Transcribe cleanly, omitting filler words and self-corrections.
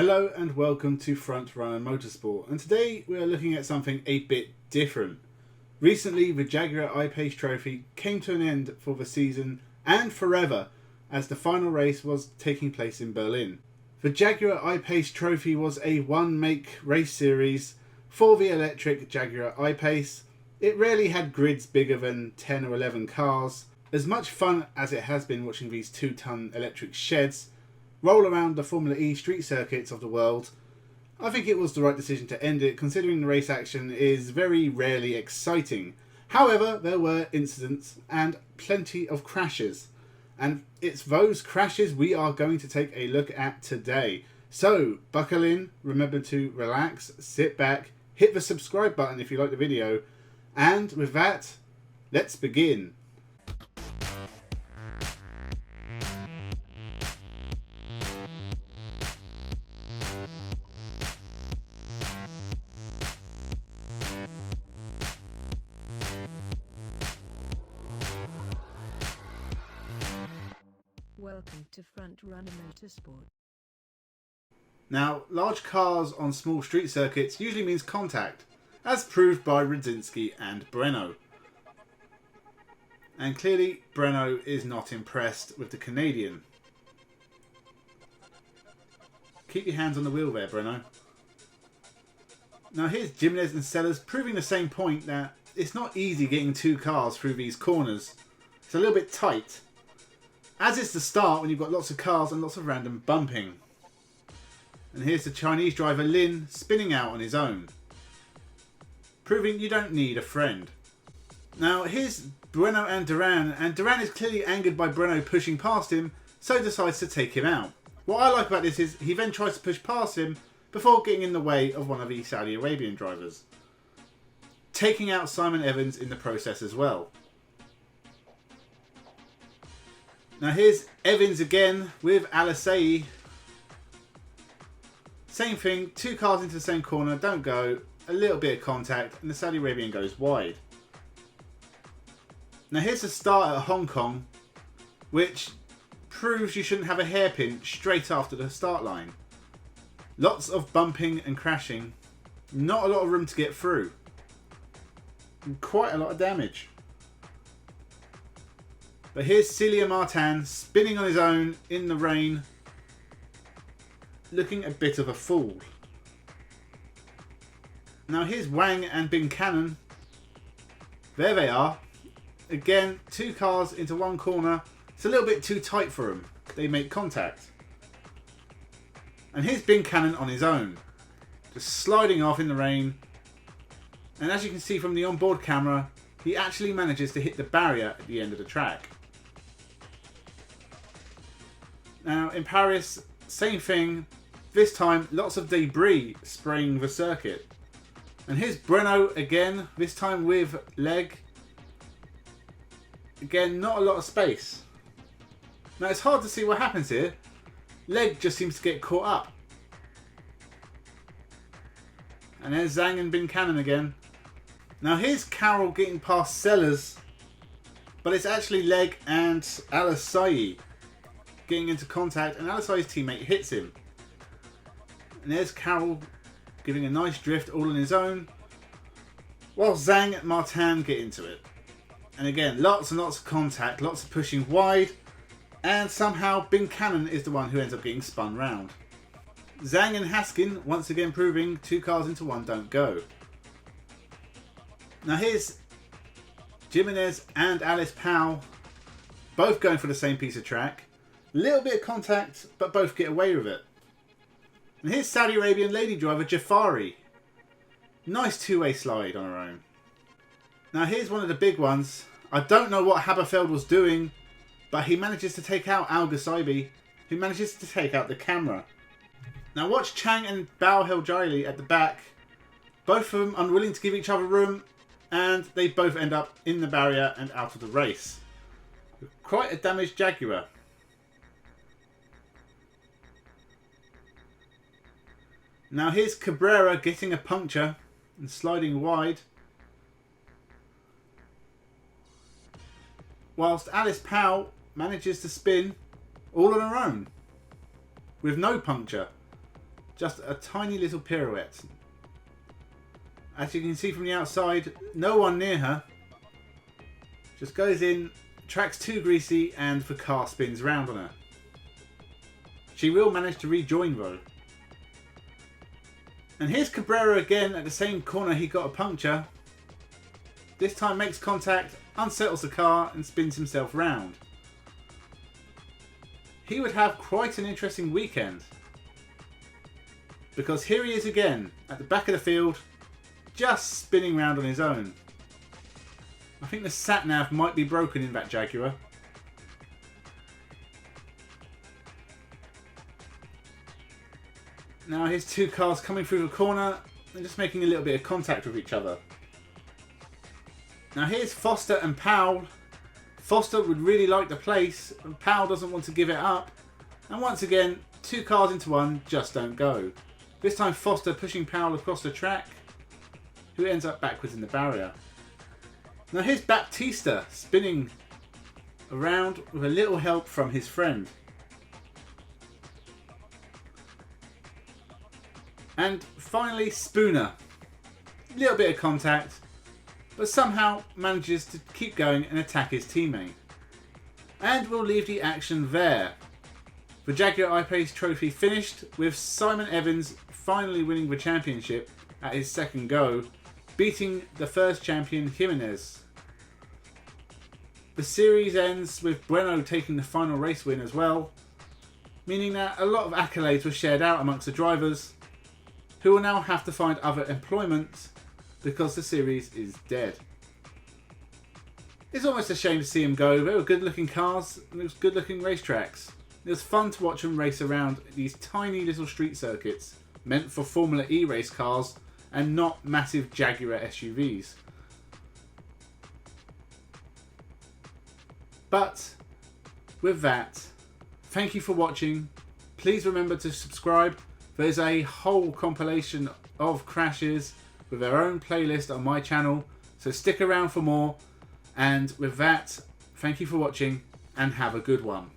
Hello and welcome to Frontrunner Motorsport, and today we are looking at something a bit different. Recently the Jaguar Paceetrophy came to an end for the season and forever as the final race was taking place in Berlin. The Jaguar Paceetrophy was a one-make race series for the electric Jaguar I-Pace. It rarely had grids bigger than 10 or 11 cars. As much fun as it has been watching these 2-ton electric sheds roll around the Formula E street circuits of the world, I think it was the right decision to end it, considering the race action is very rarely exciting. However, there were incidents and plenty of crashes, and it's those crashes we are going to take a look at today. So buckle in, remember to relax, sit back, hit the subscribe button if you like the video, and with that, let's begin. Welcome to Frontrunner Motorsport. Now, large cars on small street circuits usually means contact, as proved by Radzinski and Breno. And clearly, Breno is not impressed with the Canadian. Keep your hands on the wheel there, Breno. Now here's Jimenez and Sellers proving the same point, that it's not easy getting two cars through these corners. It's a little bit tight. As is the start when you've got lots of cars and lots of random bumping. And here's the Chinese driver Lin spinning out on his own, proving you don't need a friend. Now here's Breno and Duran is clearly angered by Breno pushing past him, so decides to take him out. What I like about this is he then tries to push past him before getting in the way of one of the Saudi Arabian drivers, taking out Simon Evans in the process as well. Now here's Evans again with Al-Asai. Same thing, two cars into the same corner, don't go, a little bit of contact, and the Saudi Arabian goes wide. Now here's the start at Hong Kong, which proves you shouldn't have a hairpin straight after the start line. Lots of bumping and crashing, not a lot of room to get through, and quite a lot of damage. But here's Celia Martin spinning on his own in the rain, looking a bit of a fool. Now here's Wang and Bin Cannon. There they are. Again, two cars into one corner. It's a little bit too tight for them. They make contact. And here's Bin Cannon on his own, just sliding off in the rain. And as you can see from the onboard camera, he actually manages to hit the barrier at the end of the track. Now in Paris, same thing. This time, lots of debris spraying the circuit. And here's Breno again, this time with Leg. Again, not a lot of space. Now it's hard to see what happens here. Leg just seems to get caught up. And there's Zhang and Bin Cannon again. Now here's Carroll getting past Sellers, but it's actually Leg and Al-Asai getting into contact, and Al-Asai's teammate hits him. And there's Carroll giving a nice drift all on his own, while Zhang and Martin get into it. And again, lots and lots of contact, lots of pushing wide, and somehow Bin Cannon is the one who ends up getting spun round. Zhang and Haskin once again proving two cars into one don't go. Now here's Jimenez and Alice Powell, both going for the same piece of track. Little bit of contact, but both get away with it. And here's Saudi Arabian lady driver Jafari. Nice two-way slide on her own. Now here's one of the big ones. I don't know what Haberfeld was doing, but he manages to take out Al Ghasaibi, who manages to take out the camera. Now watch Chang and Bao Heljaili at the back. Both of them unwilling to give each other room, and they both end up in the barrier and out of the race. Quite a damaged Jaguar. Now here's Cabrera getting a puncture and sliding wide, whilst Alice Powell manages to spin all on her own with no puncture. just a tiny little pirouette. As you can see from the outside, no one near her. Just goes in, track's too greasy, and the car spins round on her. She will manage to rejoin though. And here's Cabrera again at the same corner he got a puncture. This time makes contact, unsettles the car and spins himself round. He would have quite an interesting weekend. Because here he is again at the back of the field, just spinning round on his own. I think the sat-nav might be broken in that Jaguar. Now here's two cars coming through the corner and just making a little bit of contact with each other. Now here's Foster and Powell. Foster would really like the place, and Powell doesn't want to give it up. And once again, two cars into one just don't go. This time Foster pushing Powell across the track, who ends up backwards in the barrier. Now here's Baptista spinning around with a little help from his friend. And finally Spooner. A little bit of contact, but somehow manages to keep going and attack his teammate. And we'll leave the action there. The Jaguar I-Pace Trophy finished with Simon Evans finally winning the championship at his second go, beating the first champion Jimenez. The series ends with Bueno taking the final race win as well, meaning that a lot of accolades were shared out amongst the drivers, who will now have to find other employment because the series is dead. It's almost a shame to see them go. They were good looking cars and it was good looking racetracks. It was fun to watch them race around these tiny little street circuits meant for Formula E race cars and not massive Jaguar SUVs. But with that, thank you for watching. Please remember to subscribe. There's a whole compilation of crashes with their own playlist on my channel, so stick around for more. And with that, thank you for watching and have a good one.